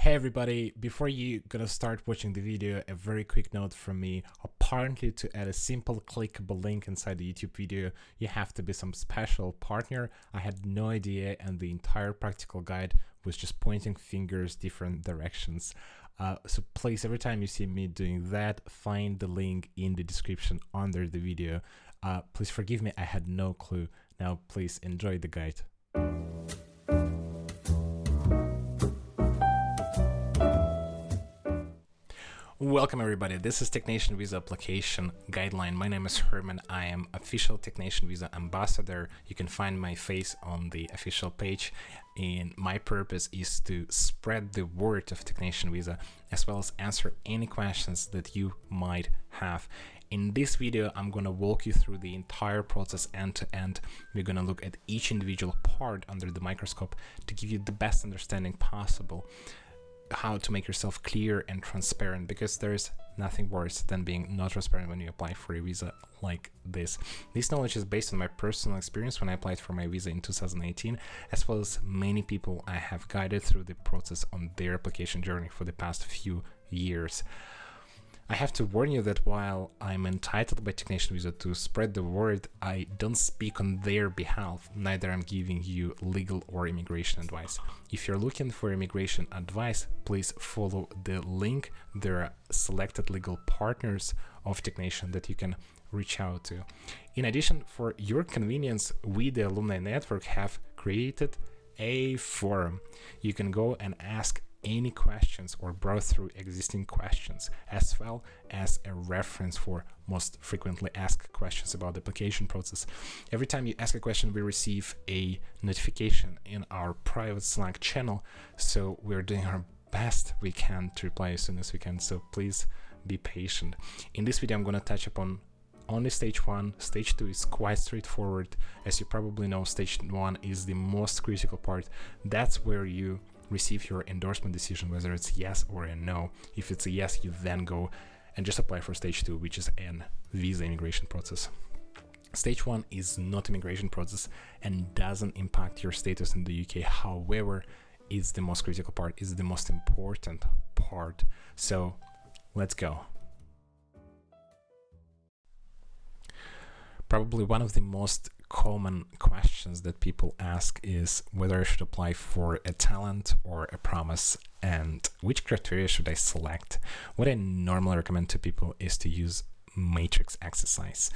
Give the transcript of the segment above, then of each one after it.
Hey everybody, before you gonna start watching the video, a very quick note from me. Apparently, to add a simple clickable link inside the YouTube video, you have to be some special partner. I had no idea, and the entire practical guide was just pointing fingers different directions. So please, every time you see me doing that, find the link in the description under the video. Please forgive me, I had no clue. Now please enjoy the guide. Welcome everybody, this is TechNation Visa Application Guideline. My name is Herman, I am official TechNation Visa Ambassador. You can find my face on the official page, and my purpose is to spread the word of TechNation Visa as well as answer any questions that you might have. In this video, I'm going to walk you through the entire process end to end. We're going to look at each individual part under the microscope to give you the best understanding possible how to make yourself clear and transparent, because there is nothing worse than being not transparent when you apply for a visa like this. This knowledge is based on my personal experience when I applied for my visa in 2018, as well as many people I have guided through the process on their application journey for the past few years. I have to warn you that while I'm entitled by TechNation Visa to spread the word, I don't speak on their behalf, neither I'm giving you legal or immigration advice. If you're looking for immigration advice, please follow the link. There are selected legal partners of TechNation that you can reach out to. In addition, for your convenience, we, the Alumni Network, have created a forum. You can go and ask any questions or browse through existing questions, as well as a reference for most frequently asked questions about the application process. Every time you ask a question, we receive a notification in our private Slack channel, so we're doing our best we can to reply as soon as we can, so please be patient. In this video, I'm going to touch upon only stage 1. Stage 2 is quite straightforward. As you probably know, stage 1 is the most critical part. That's where you receive your endorsement decision, whether it's yes or a no. If it's a yes, you then go and just apply for stage 2, which is an visa immigration process. Stage 1 is not immigration process and doesn't impact your status in the UK. However, it's the most critical part, it's the most important part. So let's go. Probably one of the most common questions that people ask is whether I should apply for a talent or a promise, and which criteria should I select. What I normally recommend to people is to use matrix exercise.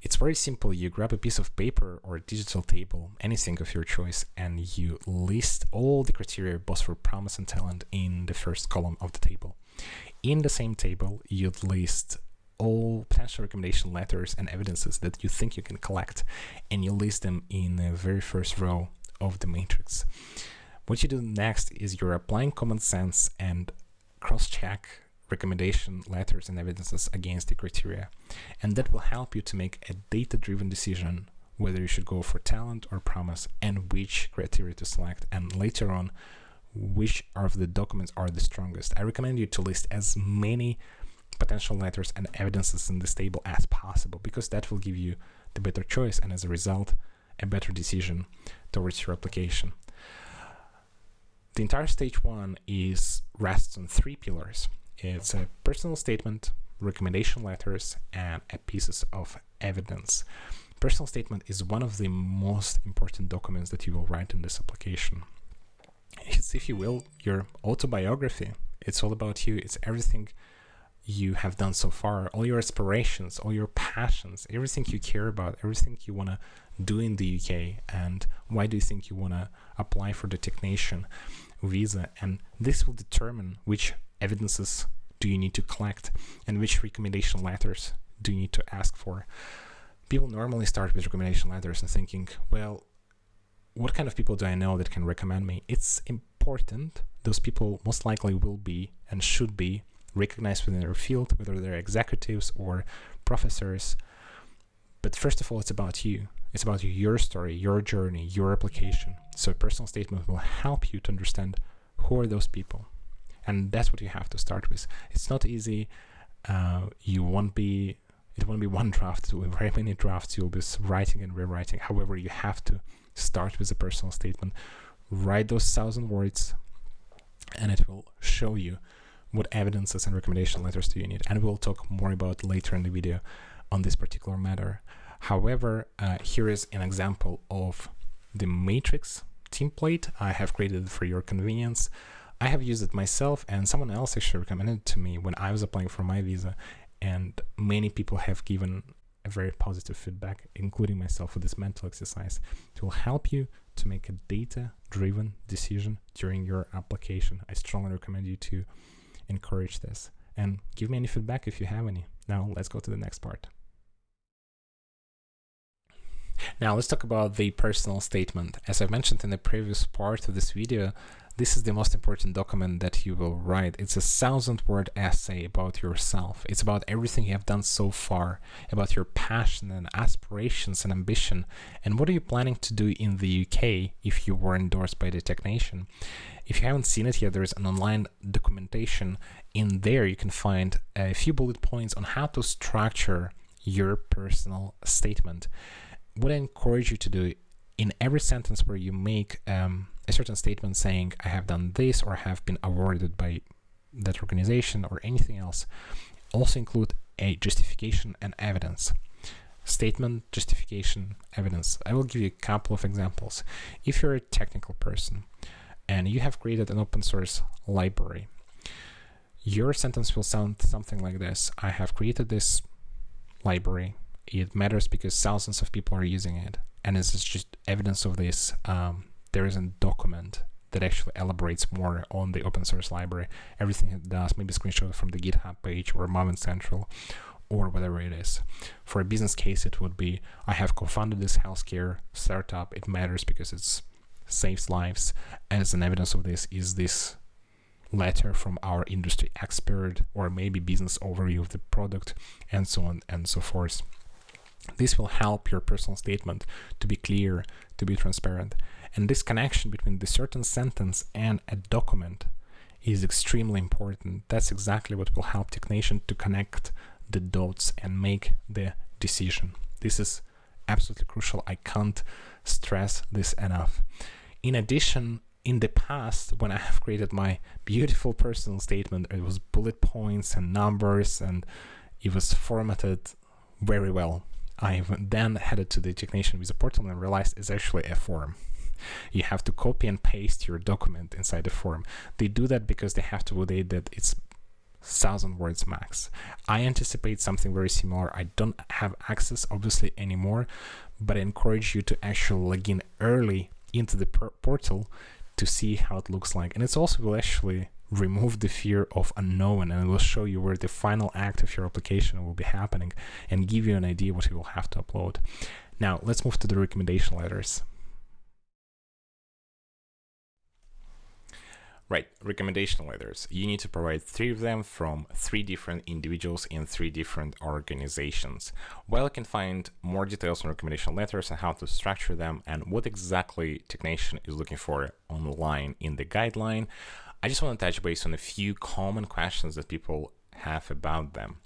It's very simple. You grab a piece of paper or a digital table, anything of your choice, and you list all the criteria both for promise and talent in the first column of the table. In the same table, you'd list all potential recommendation letters and evidences that you think you can collect, and you list them in the very first row of the matrix. What you do next is you're applying common sense and cross-check recommendation letters and evidences against the criteria, and that will help you to make a data-driven decision whether you should go for talent or promise and which criteria to select, and later on which of the documents are the strongest. I recommend you to list as many potential letters and evidences in this table as possible, because that will give you the better choice and as a result a better decision towards your application. The entire stage 1 rests on 3 pillars. It's a personal statement, recommendation letters, and a pieces of evidence. Personal statement is one of the most important documents that you will write in this application. It's, if you will, your autobiography. It's all about you. It's everything you have done so far, all your aspirations, all your passions, everything you care about, everything you want to do in the UK, and why do you think you want to apply for the TechNation visa. And this will determine which evidences do you need to collect and which recommendation letters do you need to ask for. People normally start with recommendation letters and thinking, well, what kind of people do I know that can recommend me? It's important. Those people most likely will be and should be recognized within their field, whether they're executives or professors. But first of all, it's about you. It's about your story, your journey, your application. So a personal statement will help you to understand who are those people. And that's what you have to start with. It's not easy. It won't be one draft, very many drafts. You'll be writing and rewriting. However, you have to start with a personal statement. Write those 1,000 words, and it will show you what evidences and recommendation letters do you need, and we'll talk more about later in the video on this particular matter. However, here is an example of the matrix template I have created for your convenience. I have used it myself, and someone else actually recommended it to me when I was applying for my visa, and many people have given a very positive feedback, including myself, with this mental exercise. It will help you to make a data-driven decision during your application. I strongly recommend you to encourage this, and give me any feedback if you have any. Now let's go to the next part. Now let's talk about the personal statement. As I mentioned in the previous part of this video, this is the most important document that you will write. It's a 1,000-word essay about yourself. It's about everything you have done so far, about your passion and aspirations and ambition, and what are you planning to do in the UK if you were endorsed by the technician. If you haven't seen it yet, there is an online documentation. In there you can find a few bullet points on how to structure your personal statement. What I encourage you to do, in every sentence where you make a certain statement saying, I have done this, or I have been awarded by that organization, or anything else, also include a justification and evidence. Statement, justification, evidence. I will give you a couple of examples. If you're a technical person and you have created an open source library, your sentence will sound something like this. I have created this library. It matters because thousands of people are using it. And as it's just evidence of this, there is a document that actually elaborates more on the open source library, everything it does, maybe screenshot from the GitHub page or Moment Central or whatever it is. For a business case, it would be, I have co-founded this healthcare startup. It matters because it saves lives. As an evidence of this is this letter from our industry expert, or maybe business overview of the product, and so on and so forth. This will help your personal statement to be clear, to be transparent. And this connection between the certain sentence and a document is extremely important. That's exactly what will help technician to connect the dots and make the decision. This is absolutely crucial. I can't stress this enough. In addition, in the past, when I have created my beautiful personal statement, it was bullet points and numbers, and it was formatted very well. I then headed to the technician visa portal and realized it's actually a form. You have to copy and paste your document inside the form. They do that because they have to validate that it's 1,000 words max. I anticipate something very similar. I don't have access obviously anymore, but I encourage you to actually log in early into the portal to see how it looks like. And it's also will actually remove the fear of unknown, and it will show you where the final act of your application will be happening and give you an idea what you will have to upload. Now let's move to the recommendation letters. Right, recommendation letters. You need to provide 3 of them from 3 different individuals in 3 different organizations. While you can find more details on recommendation letters and how to structure them and what exactly technician is looking for online in the guideline, I just want to touch base on a few common questions that people have about them.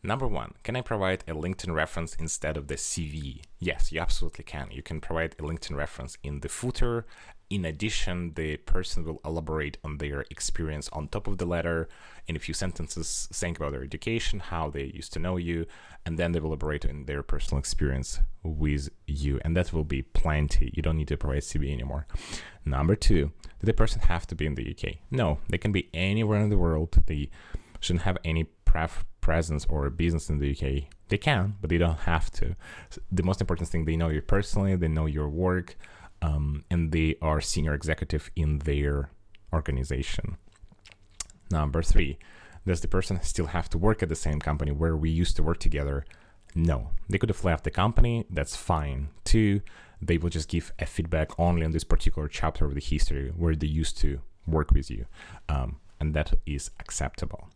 Number 1, can I provide a LinkedIn reference instead of the CV? Yes, you absolutely can. You can provide a LinkedIn reference in the footer. In addition, the person will elaborate on their experience on top of the letter in a few sentences, saying about their education, how they used to know you, and then they will elaborate on their personal experience with you. And that will be plenty. You don't need to provide CV anymore. Number 2, did the person have to be in the UK? No, they can be anywhere in the world. They shouldn't have any presence or business in the UK. They can, but they don't have to. So the most important thing, they know you personally, they know your work, and they are senior executive in their organization. Number 3, does the person still have to work at the same company where we used to work together? No, they could have left the company, that's fine too. They will just give a feedback only on this particular chapter of the history where they used to work with you, and that is acceptable.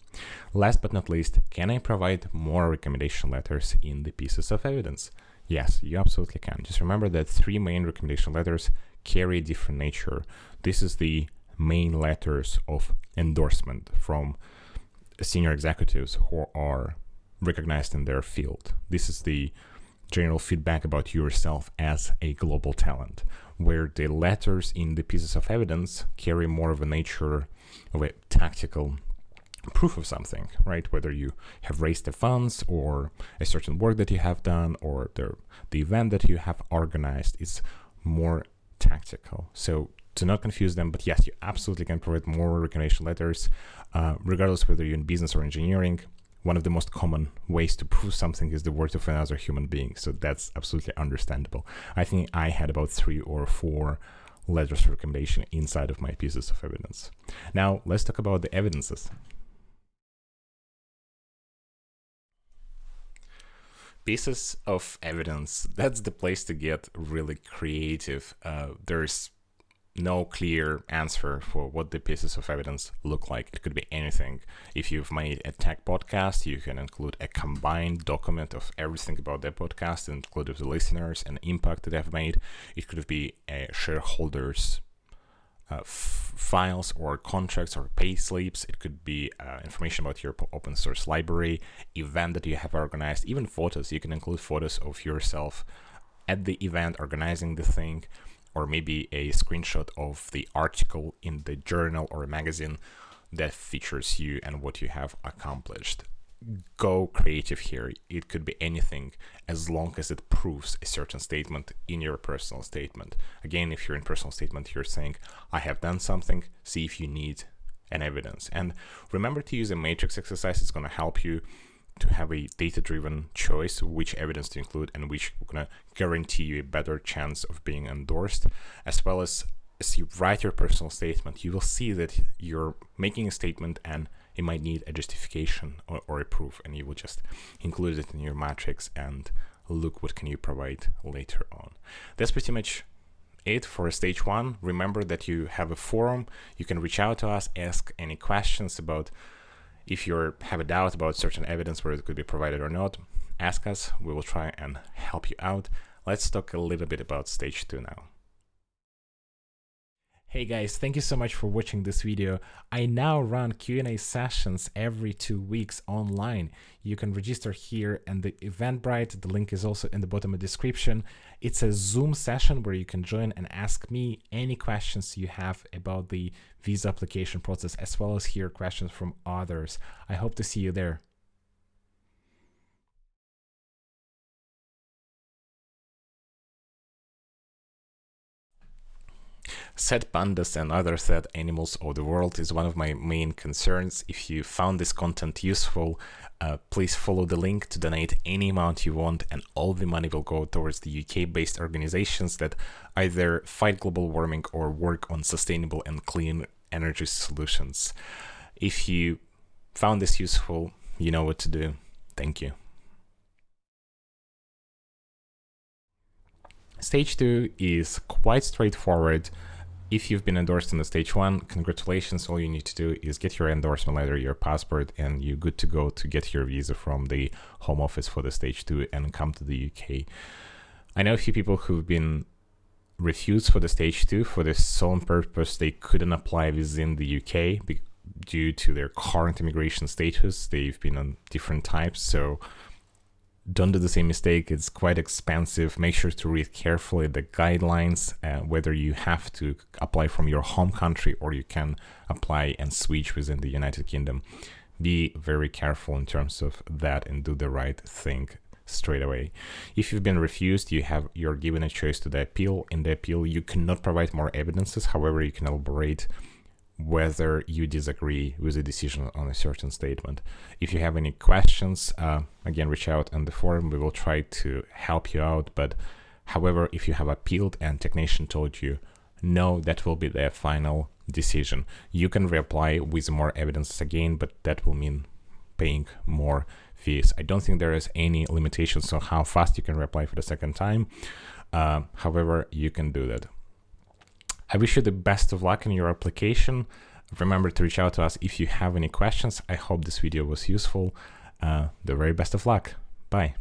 Last but not least, can I provide more recommendation letters in the pieces of evidence? Yes, you absolutely can. Just remember that 3 main recommendation letters carry a different nature. This is the main letters of endorsement from senior executives who are recognized in their field. This is the general feedback about yourself as a global talent, where the letters in the pieces of evidence carry more of a nature of a tactical proof of something, right? Whether you have raised the funds or a certain work that you have done or the event that you have organized is more tactical. So do not confuse them, but yes, you absolutely can provide more recommendation letters, regardless whether you're in business or engineering. One of the most common ways to prove something is the word of another human being. So that's absolutely understandable. I think I had about 3 or 4 letters of recommendation inside of my pieces of evidence. Now let's talk about the evidences. Pieces of evidence, that's the place to get really creative. There's no clear answer for what the pieces of evidence look like. It could be anything. If you've made a tech podcast, you can include a combined document of everything about the podcast, including the listeners and impact that they've made. It could be a shareholders files or contracts or pay slips. It could be information about your open source library, event that you have organized, even photos. You can include photos of yourself at the event organizing the thing, or maybe a screenshot of the article in the journal or a magazine that features you and what you have accomplished. Go creative here. It could be anything as long as it proves a certain statement in your personal statement. Again, if you're in personal statement, you're saying, I have done something, see if you need an evidence. And remember to use a matrix exercise. It's going to help you to have a data-driven choice, which evidence to include and which are going to guarantee you a better chance of being endorsed. As well as you write your personal statement, you will see that you're making a statement and it might need a justification or a proof, and you will just include it in your matrix and look what can you provide later on. That's pretty much it for stage 1. Remember that you have a forum. You can reach out to us, ask any questions about if you have a doubt about certain evidence where it could be provided or not. Ask us. We will try and help you out. Let's talk a little bit about stage 2 now. Hey guys, thank you so much for watching this video. I now run Q&A sessions every 2 weeks online. You can register here in the Eventbrite. The link is also in the bottom of the description. It's a Zoom session where you can join and ask me any questions you have about the visa application process, as well as hear questions from others. I hope to see you there. Sad pandas and other sad animals of the world is one of my main concerns. If you found this content useful, please follow the link to donate any amount you want, and all the money will go towards the UK-based organizations that either fight global warming or work on sustainable and clean energy solutions. If you found this useful, you know what to do. Thank you. Stage 2 is quite straightforward. If you've been endorsed in the stage 1, congratulations. All you need to do is get your endorsement letter, your passport, and you're good to go to get your visa from the Home Office for the stage 2 and come to the UK. I know a few people who've been refused for the stage 2 for the sole purpose they couldn't apply within the UK due to their current immigration status. They've been on different types, so don't do the same mistake. It's quite expensive. Make sure to read carefully the guidelines, whether you have to apply from your home country or you can apply and switch within the United Kingdom. Be very careful in terms of that and do the right thing straight away. If you've been refused, you're given a choice to the appeal. In the appeal, you cannot provide more evidences. However, you can elaborate whether you disagree with the decision on a certain statement. If you have any questions, again, reach out on the forum. We will try to help you out. But however, if you have appealed and technician told you no, that will be the final decision. You can reapply with more evidence again, but that will mean paying more fees. I don't think there is any limitations on how fast you can reapply for the second time. However, you can do that. I wish you the best of luck in your application. Remember to reach out to us if you have any questions. I hope this video was useful. The very best of luck. Bye.